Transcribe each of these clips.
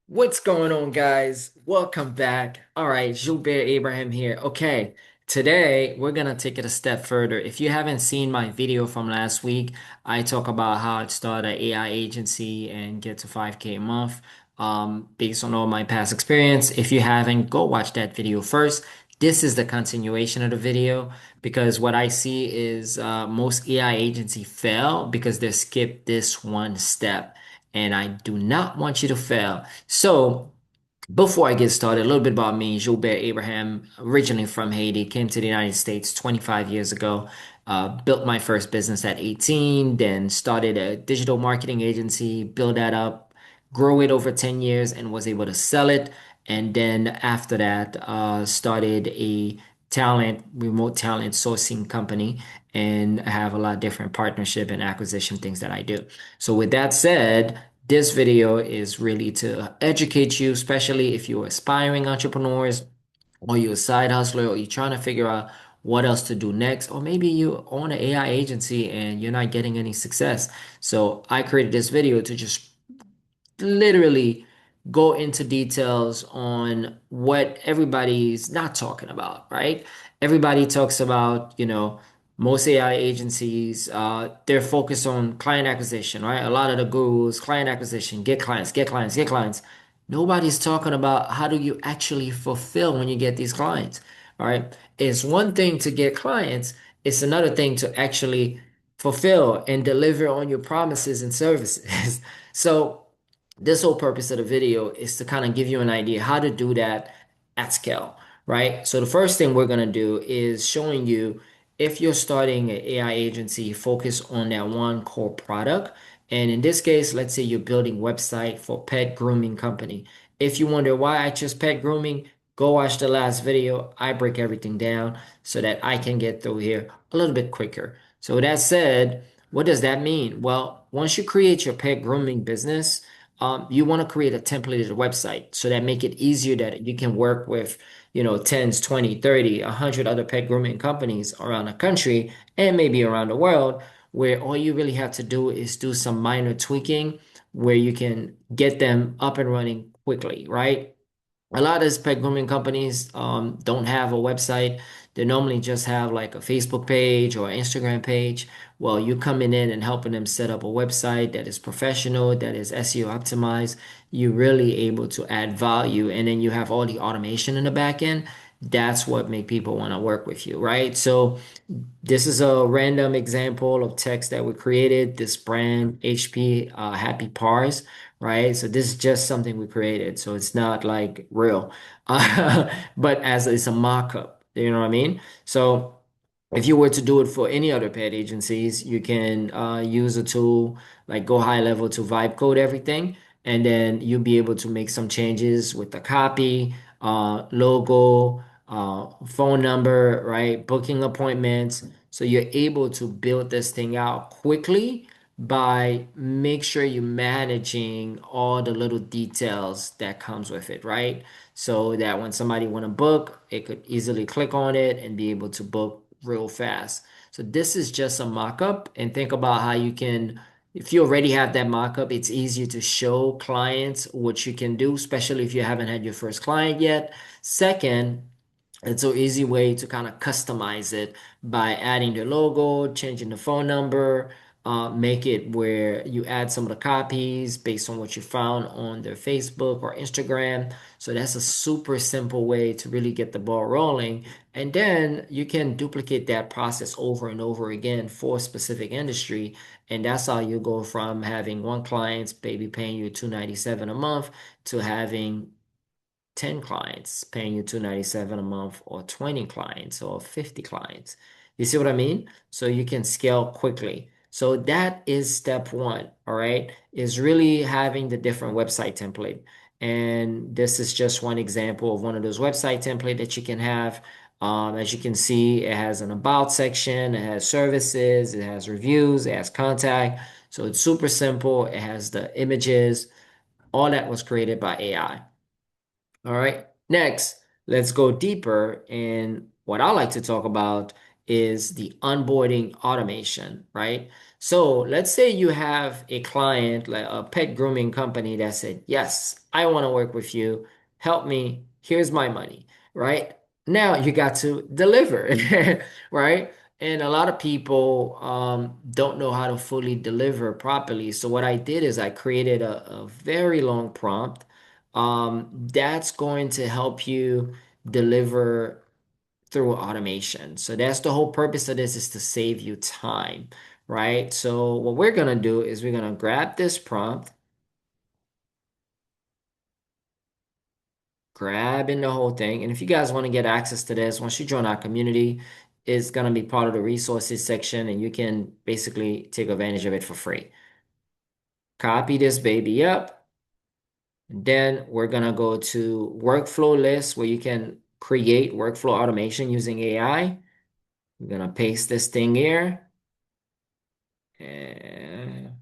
What's going on, guys? Welcome back. All right, Julbert Abraham here. Okay, today we're gonna take it a step further. If you haven't seen my video from last week, I talk about how I start an AI agency and get to 5K a month, based on all my past experience. If you haven't, go watch that video first. This is the continuation of the video because what I see is most AI agency fail because they skip this one step, and I do not want you to fail. So, before I get started, a little bit about me. Julbert Abraham, originally from Haiti, came to the United States 25 years ago. Built my first business at 18, then started a digital marketing agency, built that up, grew it over 10 years, and was able to sell it. And then after that, started a remote talent sourcing company, and have a lot of different partnership and acquisition things that I do. So with that said, this video is really to educate you, especially if you're aspiring entrepreneurs or you're a side hustler or you're trying to figure out what else to do next, or maybe you own an AI agency and you're not getting any success. So I created this video to just literally go into details on what everybody's not talking about, right? Everybody talks about, most AI agencies, they're focused on client acquisition, right? A lot of the gurus, client acquisition, get clients, get clients, get clients. Nobody's talking about how do you actually fulfill when you get these clients, all right? It's one thing to get clients, it's another thing to actually fulfill and deliver on your promises and services. So, this whole purpose of the video is to kind of give you an idea how to do that at scale, right? So the first thing we're going to do is showing you if you're starting an AI agency, focus on that one core product. And in this case, let's say you're building website for pet grooming company. If you wonder why I chose pet grooming, go watch the last video. I break everything down so that I can get through here a little bit quicker. So with that said, what does that mean? Well, once you create your pet grooming business, you want to create a templated website so that make it easier that you can work with, tens, 20, 30, 100 other pet grooming companies around the country and maybe around the world, where all you really have to do is do some minor tweaking where you can get them up and running quickly, right? A lot of these pet grooming companies don't have a website. They normally just have like a Facebook page or Instagram page. Well, you coming in and helping them set up a website that is professional, that is SEO optimized, you're really able to add value. And then you have all the automation in the back end. That's what make people want to work with you, right? So this is a random example of text that we created. This brand HP Happy Pars, right? So this is just something we created. So it's not like real, but as it's a mock-up, you know what I mean? So if you were to do it for any other pet agencies, you can use a tool like Go High Level to vibe code everything, and then you'll be able to make some changes with the copy, logo, phone number, right? Booking appointments. So you're able to build this thing out quickly by make sure you're managing all the little details that comes with it, right? So that when somebody want to book, it could easily click on it and be able to book real fast. So this is just a mock-up, and think about how you can, if you already have that mock-up, it's easier to show clients what you can do, especially if you haven't had your first client yet. Second, it's an easy way to kind of customize it by adding the logo, changing the phone number, make it where you add some of the copies based on what you found on their Facebook or Instagram. So that's a super simple way to really get the ball rolling. And then you can duplicate that process over and over again for a specific industry. And that's how you go from having one client maybe paying you $297 a month to having 10 clients paying you 297 a month, or 20 clients or 50 clients. You see what I mean? So you can scale quickly. So that is step one, all right, is really having the different website template. And this is just one example of one of those website template that you can have. As you can see, it has an about section, it has services, it has reviews, it has contact. So it's super simple. It has the images. All that was created by AI. All right. Next, let's go deeper. And what I like to talk about is the onboarding automation, right? So let's say you have a client, like a pet grooming company that said, yes, I want to work with you. Help me. Here's my money, right? Now you got to deliver, right? And a lot of people don't know how to fully deliver properly. So what I did is I created a very long prompt that's going to help you deliver through automation. So that's the whole purpose of this, is to save you time, right? So what we're gonna do is we're gonna grab this prompt, grab in the whole thing. And if you guys want to get access to this, once you join our community, it's gonna be part of the resources section and you can basically take advantage of it for free. Copy this baby up. Then we're gonna go to workflow list where you can create workflow automation using AI. We're gonna paste this thing here. And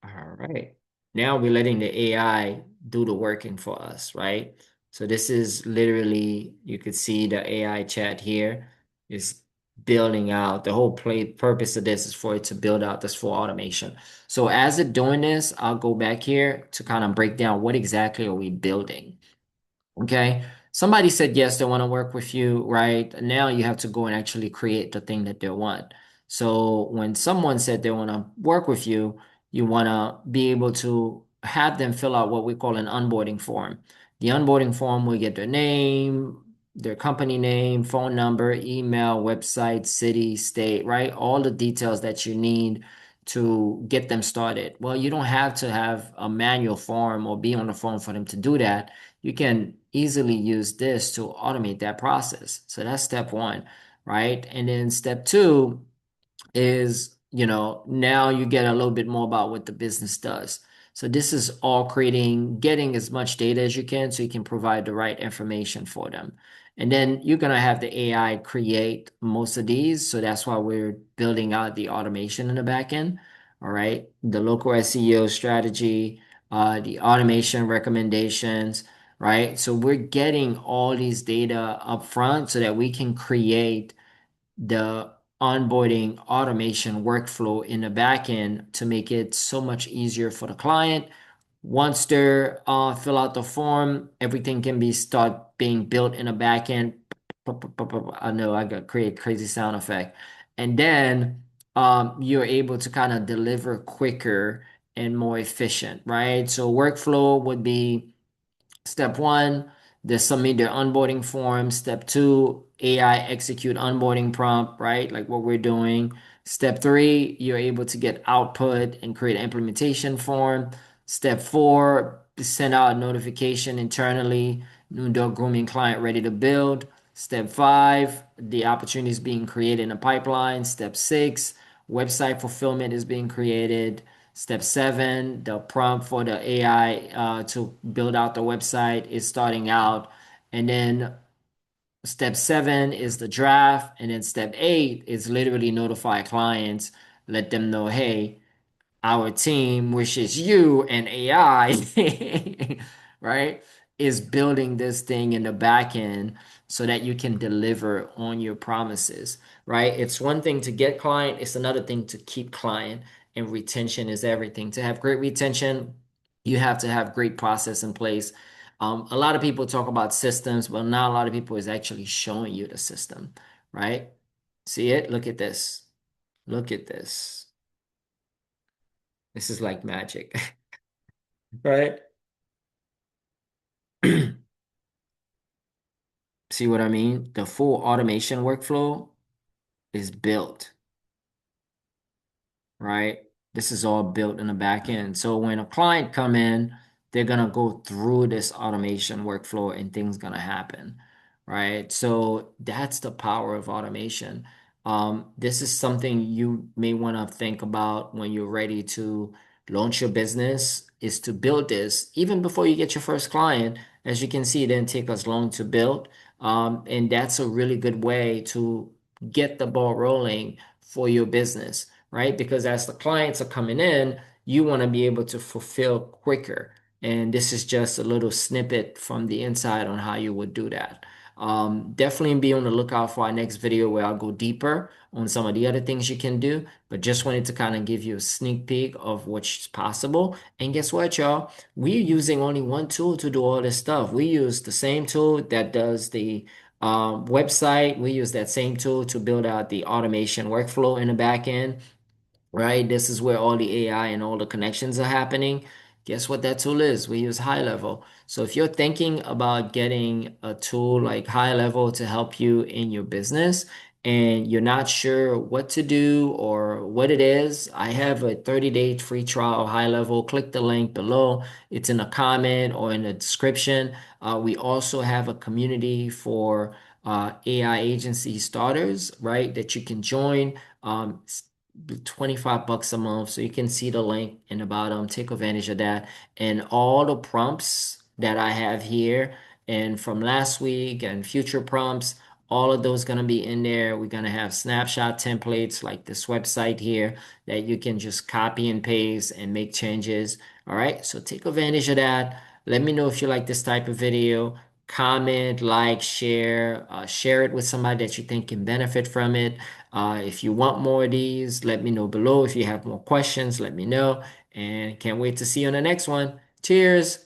all right. Now we're letting the AI do the working for us, right? So this is literally, you could see the AI chat here is building out. The whole play purpose of this is for it to build out this full automation. So as it doing this, I'll go back here to kind of break down what exactly are we building. Okay. Somebody said yes, they want to work with you, right? Now you have to go and actually create the thing that they want. So when someone said they want to work with you, you want to be able to have them fill out what we call an onboarding form. The onboarding form will get their name, their company name, phone number, email, website, city, state, right? All the details that you need to get them started. Well, you don't have to have a manual form or be on the phone for them to do that. You can easily use this to automate that process. So that's step one, right? And then step two is, now you get a little bit more about what the business does. So this is all creating, getting as much data as you can so you can provide the right information for them. And then you're going to have the AI create most of these. So that's why we're building out the automation in the back end. All right. The local SEO strategy, the automation recommendations, right? So we're getting all these data up front so that we can create the onboarding automation workflow in the back end to make it so much easier for the client. Once they're fill out the form, everything can be start being built in the back end. I know I got create crazy sound effect. And then you're able to kind of deliver quicker and more efficient, right? So workflow would be step one, they submit their onboarding form. Step two, AI execute onboarding prompt, right? Like what we're doing. Step three, you're able to get output and create an implementation form. Step four, send out a notification internally. New dog grooming client ready to build. Step five, the opportunity is being created in a pipeline. Step six, website fulfillment is being created. Step seven, the prompt for the AI to build out the website is starting out. And then step seven is the draft. And then step eight is literally notify clients, let them know, hey, our team, which is you and AI, right, is building this thing in the back end so that you can deliver on your promises, right? It's one thing to get client, it's another thing to keep client, and retention is everything. To have great retention, you have to have great process in place. A lot of people talk about systems, but not a lot of people is actually showing you the system, right? See it? Look at this. Look at this. This is like magic. Right? See what I mean? The full automation workflow is built, right? This is all built in the back end. So when a client come in, they're gonna go through this automation workflow and things gonna happen, right? So that's the power of automation. This is something you may want to think about when you're ready to launch your business, is to build this even before you get your first client. As you can see, it didn't take us long to build. And that's a really good way to get the ball rolling for your business, right? Because as the clients are coming in, you want to be able to fulfill quicker. And this is just a little snippet from the inside on how you would do that. Definitely be on the lookout for our next video where I'll go deeper on some of the other things you can do. But just wanted to kind of give you a sneak peek of what's possible. And guess what, y'all? We're using only one tool to do all this stuff. We use the same tool that does the website. We use that same tool to build out the automation workflow in the back end, right? This is where all the AI and all the connections are happening. Guess what that tool is? We use High Level. So if you're thinking about getting a tool like High Level to help you in your business and you're not sure what to do or what it is, I have a 30-day free trial of High Level. Click the link below. It's in a comment or in the description. We also have a community for AI agency starters, right? That you can join. 25 bucks a month. So you can see the link in the bottom. Take advantage of that. And all the prompts that I have here and from last week and future prompts, all of those going to be in there. We're going to have snapshot templates like this website here that you can just copy and paste and make changes. All right. So take advantage of that. Let me know if you like this type of video. Comment, like, share, share it with somebody that you think can benefit from it. If you want more of these, let me know below. If you have more questions, let me know. And can't wait to see you on the next one. Cheers.